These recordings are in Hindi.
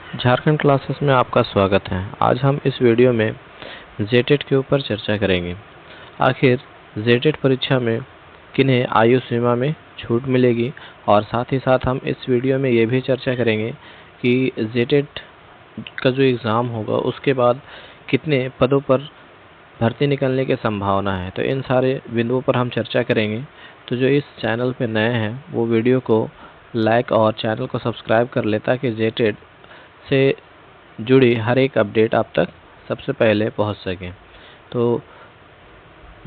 झारखंड क्लासेस में आपका स्वागत है। आज हम इस वीडियो में जेटेट के ऊपर चर्चा करेंगे। आखिर जेटेट परीक्षा में किन्हें आयु सीमा में छूट मिलेगी, और साथ ही साथ हम इस वीडियो में ये भी चर्चा करेंगे कि जेटेट का जो एग्ज़ाम होगा उसके बाद कितने पदों पर भर्ती निकलने की संभावना है। तो इन सारे बिंदुओं पर हम चर्चा करेंगे। तो जो इस चैनल पर नए हैं वो वीडियो को लाइक और चैनल को सब्सक्राइब कर ले, ताकि जेटेट से जुड़ी हर एक अपडेट आप तक सबसे पहले पहुंच सके। तो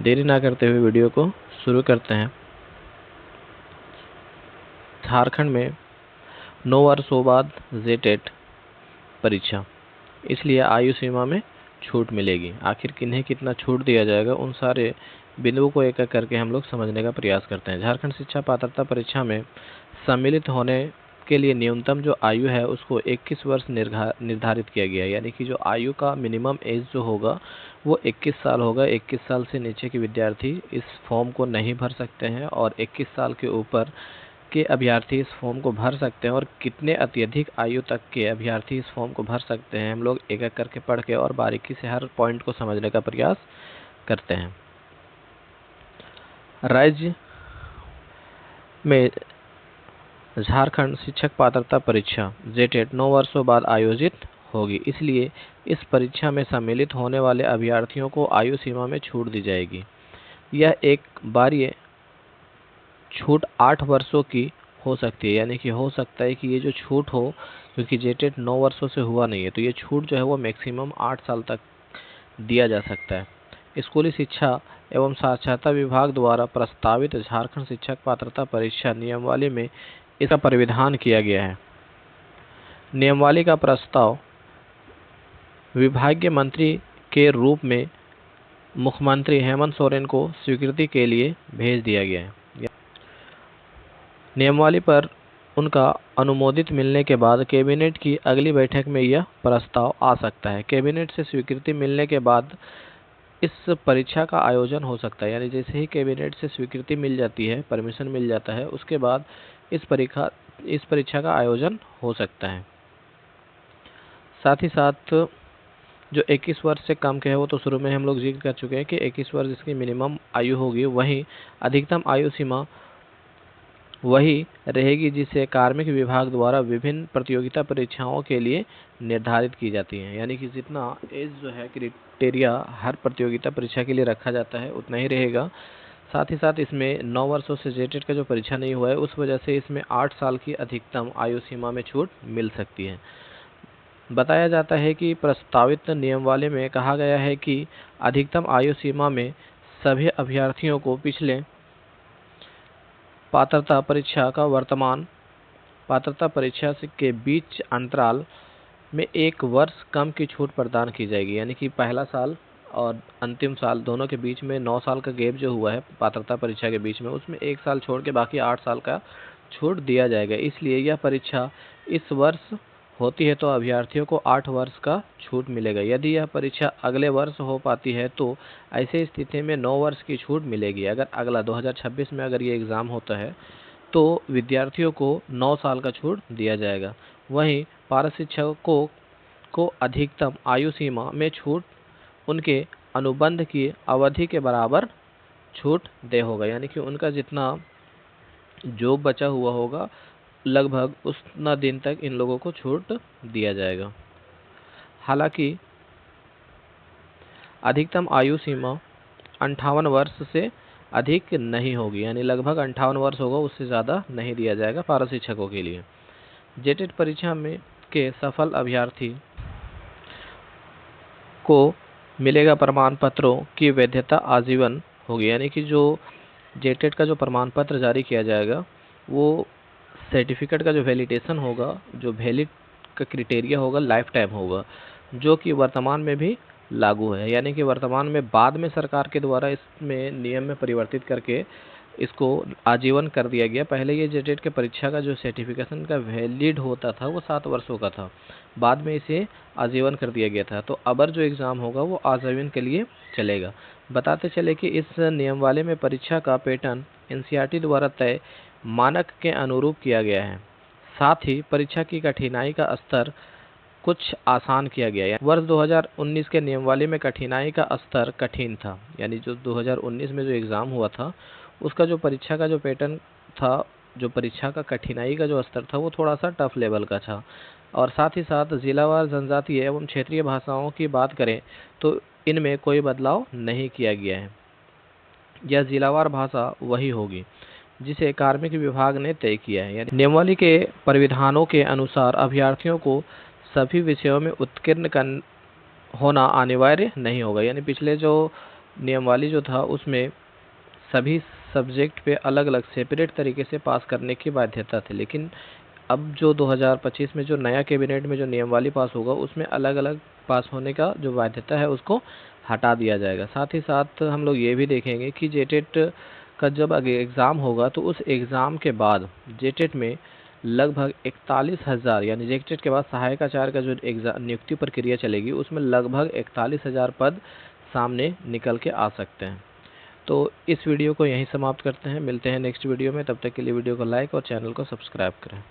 देरी ना करते हुए वीडियो को शुरू करते हैं। झारखंड में 9 वर्षों बाद जेटेट परीक्षा, इसलिए आयु सीमा में छूट मिलेगी। आखिर किन्हें कितना छूट दिया जाएगा, उन सारे बिंदुओं को एक एक करके हम लोग समझने का प्रयास करते हैं। झारखंड शिक्षा पात्रता परीक्षा में सम्मिलित होने के लिए न्यूनतम जो आयु है उसको 21 वर्ष निर्धारित किया गया है। यानी कि जो आयु का मिनिमम एज जो होगा वो 21 साल होगा। 21 साल से नीचे के विद्यार्थी इस फॉर्म को नहीं भर सकते हैं, और 21 साल के ऊपर के अभ्यर्थी इस फॉर्म को भर सकते हैं। और कितने अत्यधिक आयु तक के अभ्यर्थी इस फॉर्म को भर सकते हैं, हम लोग एक एक करके पढ़ के और बारीकी से हर पॉइंट को समझने का प्रयास करते हैं। राज्य में झारखंड शिक्षक पात्रता परीक्षा जेटेट 9 वर्षों बाद आयोजित होगी, इसलिए इस परीक्षा में सम्मिलित होने वाले अभ्यर्थियों को आयु सीमा में छूट दी जाएगी। यह एक बारीय छूट 8 वर्षों की हो सकती है। यानी कि हो सकता है कि ये जो छूट हो, क्योंकि जेटेट 9 वर्षों से हुआ नहीं है, तो ये छूट जो है वो मैक्सिमम 8 साल तक दिया जा सकता है। स्कूली शिक्षा एवं साक्षरता विभाग द्वारा प्रस्तावित झारखंड शिक्षक पात्रता परीक्षा नियमावली में इसका प्राविधान किया गया है। नियमावली का प्रस्ताव विभागीय मंत्री के रूप में मुख्यमंत्री हेमंत सोरेन को स्वीकृति के लिए भेज दिया गया है। नियमावली पर उनका अनुमोदित मिलने के बाद कैबिनेट की अगली बैठक में यह प्रस्ताव आ सकता है। कैबिनेट से स्वीकृति मिलने के बाद इस परीक्षा का आयोजन हो सकता है। यानी जैसे ही कैबिनेट से स्वीकृति मिल जाती है, परमिशन मिल जाता है, उसके बाद इस परीक्षा का आयोजन हो सकता है। साथ ही साथ जो 21 वर्ष से कम के है वो तो शुरू में हम लोग जिक्र कर चुके हैं कि 21 वर्ष इसकी मिनिमम आयु होगी। वहीं अधिकतम आयु सीमा वही रहेगी जिसे कार्मिक विभाग द्वारा विभिन्न प्रतियोगिता परीक्षाओं के लिए निर्धारित की जाती है। यानी कि जितना एज जो है क्राइटेरिया हर प्रतियोगिता परीक्षा के लिए रखा जाता है उतना ही रहेगा। साथ ही साथ इसमें 9 वर्षों से जेटेट का जो परीक्षा नहीं हुआ है, उस वजह से इसमें 8 साल की अधिकतम आयु सीमा में छूट मिल सकती है। बताया जाता है कि प्रस्तावित नियमावली में कहा गया है कि अधिकतम आयु सीमा में सभी अभ्यर्थियों को पिछले पात्रता परीक्षा का वर्तमान पात्रता परीक्षा के बीच अंतराल में 1 वर्ष कम की छूट प्रदान की जाएगी। यानी कि पहला साल और अंतिम साल दोनों के बीच में 9 साल का गैप जो हुआ है पात्रता परीक्षा के बीच में, उसमें 1 साल छोड़ के बाकी 8 साल का छूट दिया जाएगा। इसलिए यह परीक्षा इस वर्ष होती है तो अभ्यर्थियों को 8 वर्ष का छूट मिलेगा। यदि यह परीक्षा अगले वर्ष हो पाती है तो ऐसे स्थिति में 9 वर्ष की छूट मिलेगी। अगर अगला 2026 में अगर ये एग्ज़ाम होता है तो विद्यार्थियों को 9 साल का छूट दिया जाएगा। वहीं पारा शिक्षकों को अधिकतम आयु सीमा में छूट उनके अनुबंध की अवधि के बराबर छूट दे होगा। यानी कि उनका जितना जो बचा हुआ होगा लगभग उतना दिन तक इन लोगों को छूट दिया जाएगा। हालांकि अधिकतम आयु सीमा 58 वर्ष से अधिक नहीं होगी। यानी लगभग 58 वर्ष होगा, उससे ज़्यादा नहीं दिया जाएगा पारा शिक्षकों के लिए। जेटेट परीक्षा में के सफल अभ्यर्थी को मिलेगा प्रमाण पत्रों की वैधता आजीवन होगी। यानी कि जो जेटेट का जो प्रमाण पत्र जारी किया जाएगा वो सर्टिफिकेट का जो वैलिडेशन होगा, जो वैलिड का क्राइटेरिया होगा, लाइफ टाइम होगा, जो कि वर्तमान में भी लागू है। यानी कि वर्तमान में बाद में सरकार के द्वारा इसमें नियम में परिवर्तित करके इसको आजीवन कर दिया गया। पहले ये जेटेट के परीक्षा का जो सर्टिफिकेशन का वैलिड होता था वो 7 वर्षों का था, बाद में इसे आजीवन कर दिया गया था। तो अब जो एग्ज़ाम होगा वो आजीवन के लिए चलेगा। बताते चले कि इस नियमावली में परीक्षा का पैटर्न एनसीईआरटी द्वारा तय मानक के अनुरूप किया गया है। साथ ही परीक्षा की कठिनाई का स्तर कुछ आसान किया गया है। वर्ष 2019 के नियमावली में कठिनाई का स्तर कठिन था, यानी जो 2019 में जो एग्ज़ाम हुआ था उसका जो परीक्षा का जो पैटर्न था, जो परीक्षा का कठिनाई का जो स्तर था वो थोड़ा सा टफ लेवल का था। और साथ ही साथ जिलावार जनजातीय एवं क्षेत्रीय भाषाओं की बात करें तो इनमें कोई बदलाव नहीं किया गया है। यह जिलावार भाषा वही होगी जिसे कार्मिक विभाग ने तय किया है। यानी नियमावली के परिविधानों के अनुसार अभ्यर्थियों को सभी विषयों में उत्तीर्ण होना अनिवार्य नहीं होगा। यानी पिछले जो नियमावली जो था उसमें सभी सब्जेक्ट पे अलग अलग सेपरेट तरीके से पास करने की बाध्यता थी, लेकिन अब जो 2025 में जो नया कैबिनेट में जो नियमावली पास होगा उसमें अलग अलग पास होने का जो बाध्यता है उसको हटा दिया जाएगा। साथ ही साथ हम लोग ये भी देखेंगे कि जेटेट का जब आगे एग्ज़ाम होगा तो उस एग्ज़ाम के बाद जेटेट में लगभग 41,000, यानी जेटेट के बाद सहायक आचार्य का जो एग्ज़ाम नियुक्ति प्रक्रिया चलेगी उसमें लगभग 41,000 पद सामने निकल के आ सकते हैं। तो इस वीडियो को यहीं समाप्त करते हैं, मिलते हैं नेक्स्ट वीडियो में। तब तक के लिए वीडियो को लाइक और चैनल को सब्सक्राइब करें।